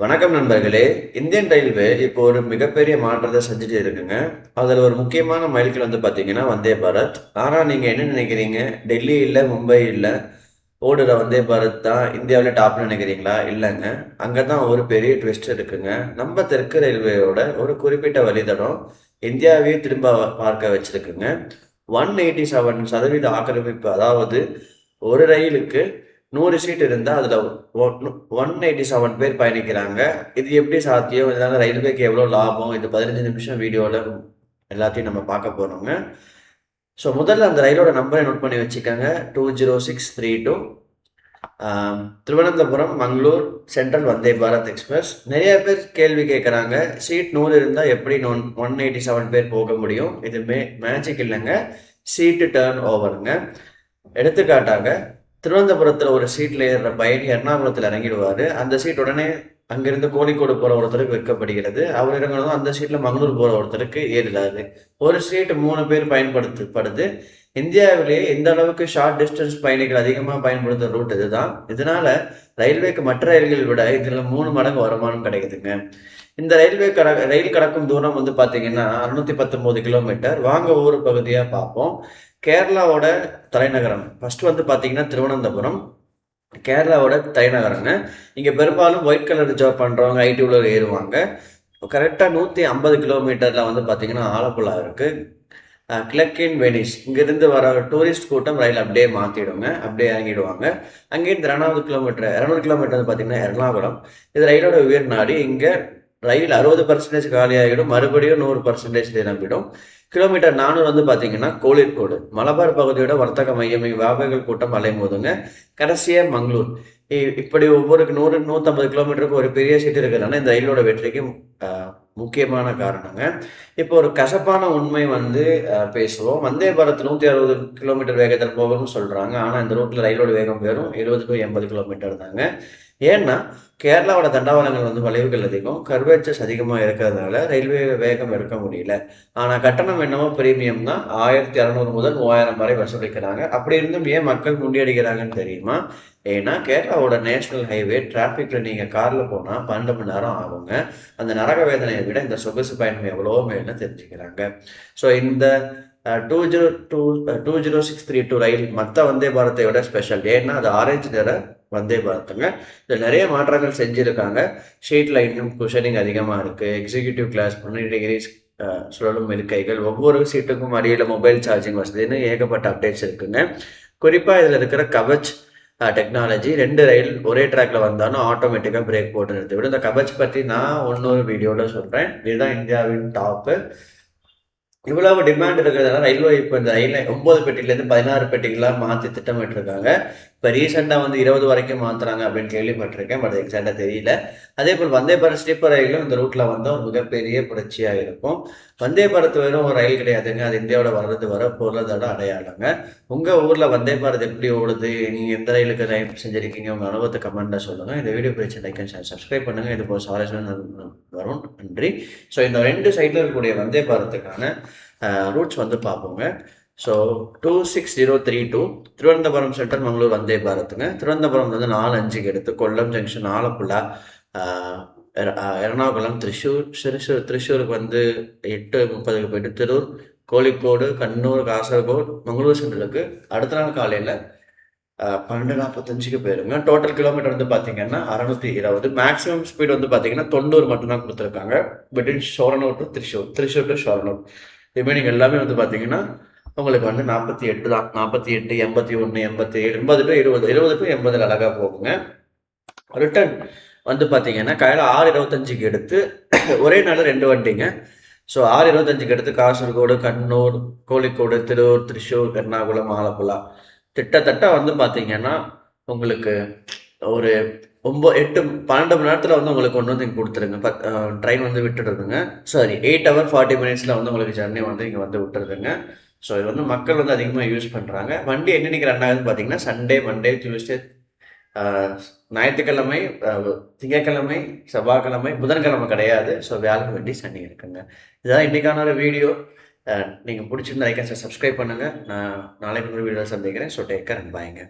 வணக்கம் நண்பர்களே. Indian railway இப்போ ஒரு மிகப்பெரிய மாற்றத்தை செஞ்சுட்டு இருக்குங்க. அதில் ஒரு முக்கியமான மைல்கல் பார்த்தீங்கன்னா வந்தே பாரத். ஆனால் நீங்கள் என்ன நினைக்கிறீங்க? டெல்லி இல்லை, மும்பை இல்லை, ஓடுற வந்தே பாரத் தான் இந்தியாவிலே டாப்னு நினைக்கிறீங்களா? இல்லைங்க. அங்கே தான் ஒரு பெரிய ட்விஸ்ட் இருக்குங்க. நம்ம தெற்கு ரயில்வேயோட ஒரு குறிப்பிட்ட வழித்தடம் இந்தியாவையே திரும்ப பார்க்க வச்சிருக்குங்க. 187% ஆக்கிரமிப்பு. அதாவது ஒரு ரயிலுக்கு 100 சீட் இருந்தா, அதுல 187 பேர் பயணிக்கிறாங்க. இது எப்படி சாத்தியம்? இதனால ரயில்வேக்கு எவ்வளோ லாபம்? இது 15 நிமிஷம் வீடியோல எல்லாத்தையும் நம்ம பார்க்க போறோங்க. ஸோ முதல்ல அந்த ரயிலோட நம்பரை நோட் பண்ணி வச்சுக்கோங்க. 20632. Thiruvananthapuram, Mangalore central Vande Bharat express. நிறைய பேர் கேள்வி கேட்குறாங்க, சீட் 100 இருந்தால் எப்படி 187 பேர் போக முடியும்? இது மேஜிக் இல்லைங்க, சீட்டு டர்ன் ஓவருங்க. எடுத்துக்காட்டாக, திருவனந்தபுரத்தில் ஒரு சீட்டில் ஏறுற பயணி எர்ணாகுளத்தில் இறங்கிடுவார். அந்த சீட் உடனே அங்கிருந்து கோழிக்கோடு போகிற ஒருத்தருக்கு விற்கப்படுகிறது. அவர் இறங்கினதும் அந்த சீட்டில் மங்களூர் போகிற ஒருத்தருக்கு ஏறிடாது. ஒரு சீட் 3 பேர் பயன்படுத்தப்படுது. இந்தியாவிலேயே இந்த அளவுக்கு ஷார்ட் டிஸ்டன்ஸ் பயணிகள் அதிகமாக பயன்படுத்துகிற ரூட் இதுதான். இதனால ரயில்வேக்கு மற்ற ரயில்களை விட இதில் 3 மடங்கு வருமானம் கிடைக்குதுங்க. இந்த ரயில் கடக்கும் தூரம் பார்த்தீங்கன்னா 619 கிலோமீட்டர். வாங்க ஒவ்வொரு பகுதியாக பார்ப்போம். கேரளாவோட தலைநகரம் ஃபர்ஸ்ட் பார்த்தீங்கன்னா திருவனந்தபுரம். கேரளாவோட தலைநகரங்க. இங்கே பெரும்பாலும் ஒயிட் கலர் ஜாப் பண்ணுறவங்க ஐடி உள்ள ஏறுவாங்க. கரெக்டாக 150 கிலோமீட்டரில் பார்த்தீங்கன்னா ஆலப்புழா இருக்குது. கிழக்கின் வெனிஸ். இங்கேருந்து வர டூரிஸ்ட் கூட்டம் ரயில் அப்படியே மாற்றிடுங்க, அப்படியே இறங்கிடுவாங்க. அங்கேருந்து 200 கிலோமீட்டர் பார்த்தீங்கன்னா எர்ணாகுளம். இது ரயிலோட உயர் நாடு. இங்கே ரயில் 60% காலியாகிடும், மறுபடியும் 100% நிரம்பிடும். கிலோமீட்டர் 400 பார்த்தீங்கன்னா கோழிக்கோடு. மலபார் பகுதியோட வர்த்தக மையம், வியாபாரிகள் கூட்டம் அலைமோதுங்க. கடைசியாக மங்களூர். இப்படி ஒவ்வொரு 100-150 கிலோமீட்டருக்கு ஒரு பெரிய சீட்டு இருக்கிறதுனால இந்த ரயிலோட வெற்றிக்கு முக்கியமான காரணங்க. இப்போ ஒரு கசப்பான உண்மை பேசுவோம். வந்தே பாரத் 160 கிலோமீட்டர் வேகத்தில் போகணும்னு சொல்றாங்க. ஆனா இந்த ரூட்ல ரயிலோட வேகம் வெறும் 70 to 80 கிலோமீட்டர் தாங்க. ஏன்னா கேரளாவோட தண்டவாளங்கள் வளைவுகள் அதிகம், கர்வேச்சர்ஸ் அதிகமாக இருக்கிறதுனால ரயில்வே வேகம் எடுக்க முடியல. ஆனா கட்டணம் என்னவோ பிரீமியம் தான். 1600 முதல் 3000 வரை வசூலிக்கிறாங்க. அப்படி இருந்தும் ஏன் மக்கள் முண்டியடிக்கிறாங்கன்னு தெரியுமா? ஏன்னா கேரளாவோட நேஷனல் ஹைவே டிராஃபிக்ல நீங்க கார்ல போனா 12 மணி நேரம் ஆகுங்க. அந்த நரக வேதனையை விட இந்த சொகுசு பயணம் எவ்வளவோ மேல்னு தெரிஞ்சுக்கிறாங்க. ஸோ இந்த 20632 ரயில் மற்ற வந்தே பாரத்தை விட ஸ்பெஷல். ஏன்னா அது ஆரஞ்சு நிற வந்தே பாரத்துங்க. இதில் நிறைய மாற்றங்கள் செஞ்சுருக்காங்க. ஷீட்ல இன்னும் குஷனிங் அதிகமாக இருக்குது. எக்ஸிக்யூட்டிவ் கிளாஸ் 180 டிகிரிஸ் சுழலும் இருக்கைகள், ஒவ்வொரு சீட்டுக்கும் அடியில் மொபைல் சார்ஜிங் வசதின்னு ஏகப்பட்ட அப்டேட்ஸ் இருக்குங்க. குறிப்பாக இதில் இருக்கிற கவச் டெக்னாலஜி. 2 ரயில் ஒரே ட்ராக்ல வந்தாலும் ஆட்டோமேட்டிக்காக பிரேக் போட்டு நிறுத்தி விடும். இந்த கவச் பற்றி நான் இன்னொரு வீடியோவில் சொல்கிறேன். இதுதான் இந்தியாவின் டாப்பு. இவ்வளவு டிமாண்ட் இருக்கிறதுனால ரயில்வே இப்போ இந்த ரயிலை 9 பெட்டிலேருந்து 16 பெட்டிகளாக மாற்றி திட்டமிட்டிருக்காங்க. இப்போ ரீசெண்டாக 20 வரைக்கும் மாற்றுறாங்க அப்படின்னு கேள்விப்பட்டிருக்கேன். பட் எக்ஸாக்டாக தெரியல. அதே போல் வந்தே பாரத் ஸ்லீப்பர் ரயிலும் இந்த ரூட்டில் வந்தால் ஒரு மிகப்பெரிய புரட்சியாக இருக்கும். வந்தே பாரத் வெறும் ஒரு ரயில் கிடையாதுங்க. அது இந்தியாவோட வர்றது வர பொருளாதார அடையாளங்க. உங்கள் ஊரில் வந்தே பாரத் எப்படி ஓடுது? நீங்கள் எந்த ரயிலுக்கு ரயில் செஞ்சுருக்கீங்க? உங்கள் அனுபவத்தை கமெண்ட்டில் சொல்லுங்கள். இந்த வீடியோ பிடிச்ச லைக் அண்ட் சப்ஸ்கிரைப் பண்ணுங்கள். இது போல் சுவாரஸ்யமான வரும். நன்றி. ஸோ இந்த 2 சைடில் இருக்கக்கூடிய வந்தே பாரத்துக்கான ரூட்ஸ் பார்ப்போங்க. ஸோ 26032 திருவனந்தபுரம் சென்ட்ரல் மங்களூர் வந்தே பாரத்துங்க. திருவனந்தபுரம் 4-5க்கு எடுத்து கொல்லம் ஜங்ஷன், ஆலப்புழா, எர்ணாகுளம், திருச்சூருக்கு 8:30க்கு போயிட்டு திருர், கோழிக்கோடு, கண்ணூர், காசர்கோடு, மங்களூர் சென்ட்ரலுக்கு அடுத்த நாள் காலையில் 12:45க்கு போயிருங்க. டோட்டல் கிலோமீட்டர் பார்த்தீங்கன்னா 620. மேக்ஸிமம் ஸ்பீட் பார்த்தீங்கன்னா 90 மட்டும்தான் கொடுத்துருக்காங்க. Between Shoranur to Thrissur to Shoranur. Remaining எல்லாமே பார்த்தீங்கன்னா உங்களுக்கு 48 தான். 48, 81, 87, 80 to 20, 20 to 80 அழகாக போகுங்க. ரிட்டர்ன் பார்த்தீங்கன்னா காலையில் 6:25க்கு எடுத்து ஒரே நாளில் 2 வண்டிங்க. ஸோ 6:25க்கு எடுத்து காசர்கோடு, கண்ணூர், கோழிக்கோடு, திருவூர், திருச்சூர், எர்ணாகுளம், ஆலப்புழா. கிட்டத்தட்ட பார்த்தீங்கன்னா உங்களுக்கு ஒரு 8, 12 மணி நேரத்தில் உங்களுக்கு இங்கே கொடுத்துருங்க. ட்ரெயின் விட்டுடுதுங்க. சாரி, 8 hours 40 minutes உங்களுக்கு ஜர்னி இங்கே விட்டுருதுங்க. ஸோ இது மக்கள் அதிகமாக யூஸ் பண்ணுறாங்க. வண்டி என்னன்னைக்கு ரன் ஆகுதுன்னு பார்த்தீங்கன்னா சண்டே, மண்டே, டியூஸ்டே, ஞாயிற்றுக்கிழமை, திங்கட்கிழமை, செவ்வாய்க்கிழமை, புதன்கிழமை கிடையாது. ஸோ வியாழன், வெள்ளி, சனி இருக்குங்க. இதுதான் இன்றைக்கான ஒரு வீடியோ. நீங்கள் பிடிச்சிருந்தா லைக் அண்ட் சப்ஸ்கிரைப் பண்ணுங்கள். நான் நாளைக்கு ஒரு வீடியோ சந்திக்கிறேன். ஸோ டேக் கேர் அண்ட் பாய்ங்க.